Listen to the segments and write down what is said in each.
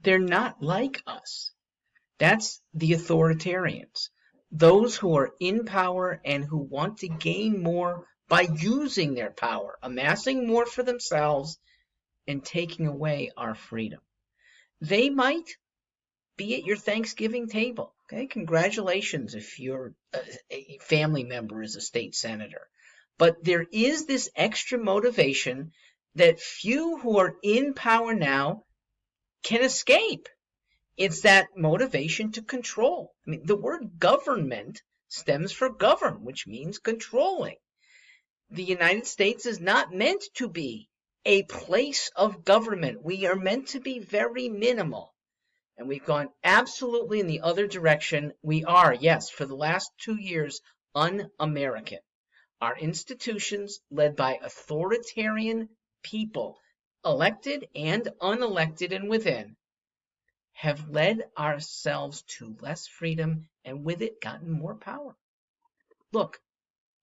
They're not like us. That's the authoritarians. Those who are in power and who want to gain more by using their power, amassing more for themselves and taking away our freedom. They might be at your Thanksgiving table. Okay, congratulations if your a family member is a state senator. But there is this extra motivation that few who are in power now can escape. It's that motivation to control. I mean, the word government stems from govern, which means controlling. The United States is not meant to be a place of government. We are meant to be very minimal. And we've gone absolutely in the other direction. We are, yes, for the last 2 years, un-American. Our institutions, led by authoritarian people, elected and unelected and within, have led ourselves to less freedom and with it gotten more power. Look,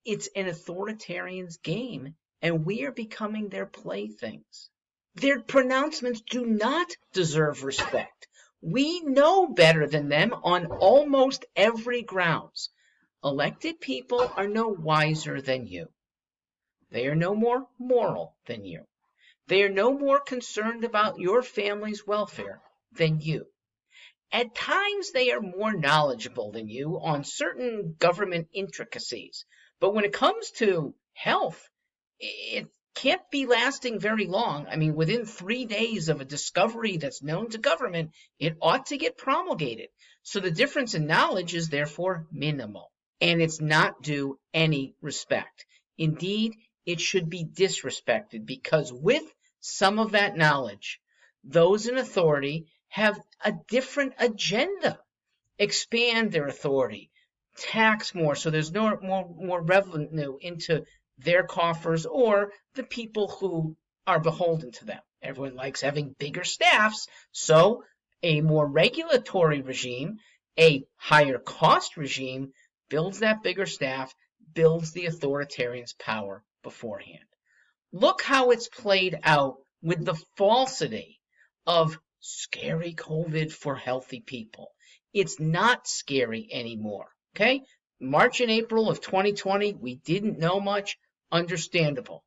it's an authoritarian's game and we are becoming their playthings. Their pronouncements do not deserve respect. We know better than them on almost every grounds. Elected people are no wiser than you. They are no more moral than you. They are no more concerned about your family's welfare than you. At times, they are more knowledgeable than you on certain government intricacies. But when it comes to health, it can't be lasting very long. I mean, within 3 days of a discovery that's known to government, it ought to get promulgated. So the difference in knowledge is therefore minimal, and it's not due any respect. Indeed, it should be disrespected because with some of that knowledge, those in authority have a different agenda. Expand their authority, tax more so there's no more revenue into their coffers or the people who are beholden to them. Everyone likes having bigger staffs, so a more regulatory regime, a higher cost regime, builds that bigger staff, builds the authoritarian's power beforehand. Look how it's played out with the falsity of scary COVID for healthy people. It's not scary anymore, okay? March and April of 2020, we didn't know much, understandable.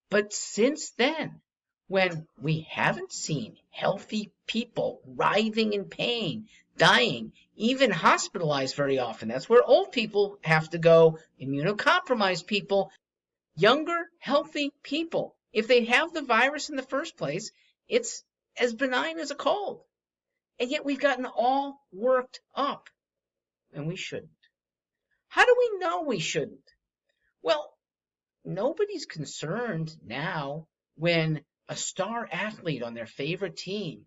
But since then, when we haven't seen healthy people writhing in pain, dying, even hospitalized very often, that's where old people have to go, immunocompromised people, younger, healthy people. If they have the virus in the first place, it's as benign as a cold. And yet we've gotten all worked up. And we shouldn't. How do we know we shouldn't? Well, nobody's concerned now when a star athlete on their favorite team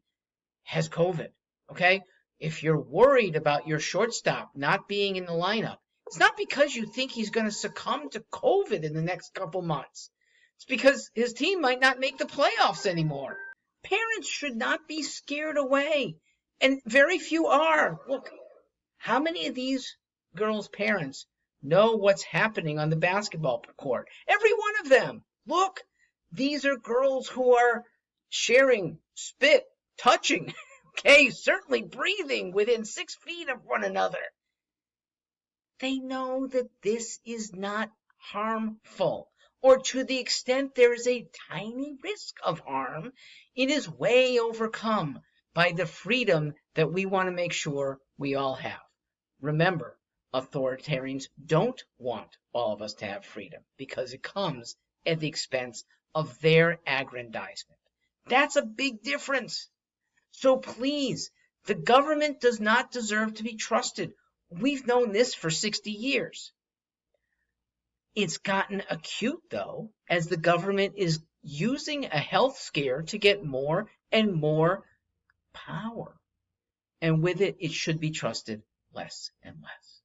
has COVID, okay? If you're worried about your shortstop not being in the lineup, it's not because you think he's going to succumb to COVID in the next couple months. It's because his team might not make the playoffs anymore. Parents should not be scared away, and very few are. Look, how many of these girls' parents know what's happening on the basketball court? Every one of them. Look, these are girls who are sharing, spit, touching, okay, certainly breathing within 6 feet of one another. They know that this is not harmful, or to the extent there is a tiny risk of harm, it is way overcome by the freedom that we want to make sure we all have. Remember, authoritarians don't want all of us to have freedom because it comes at the expense of their aggrandizement. That's a big difference. So please, the government does not deserve to be trusted. We've known this for 60 years. It's gotten acute, though, as the government is using a health scare to get more and more power. And with it, it should be trusted less and less.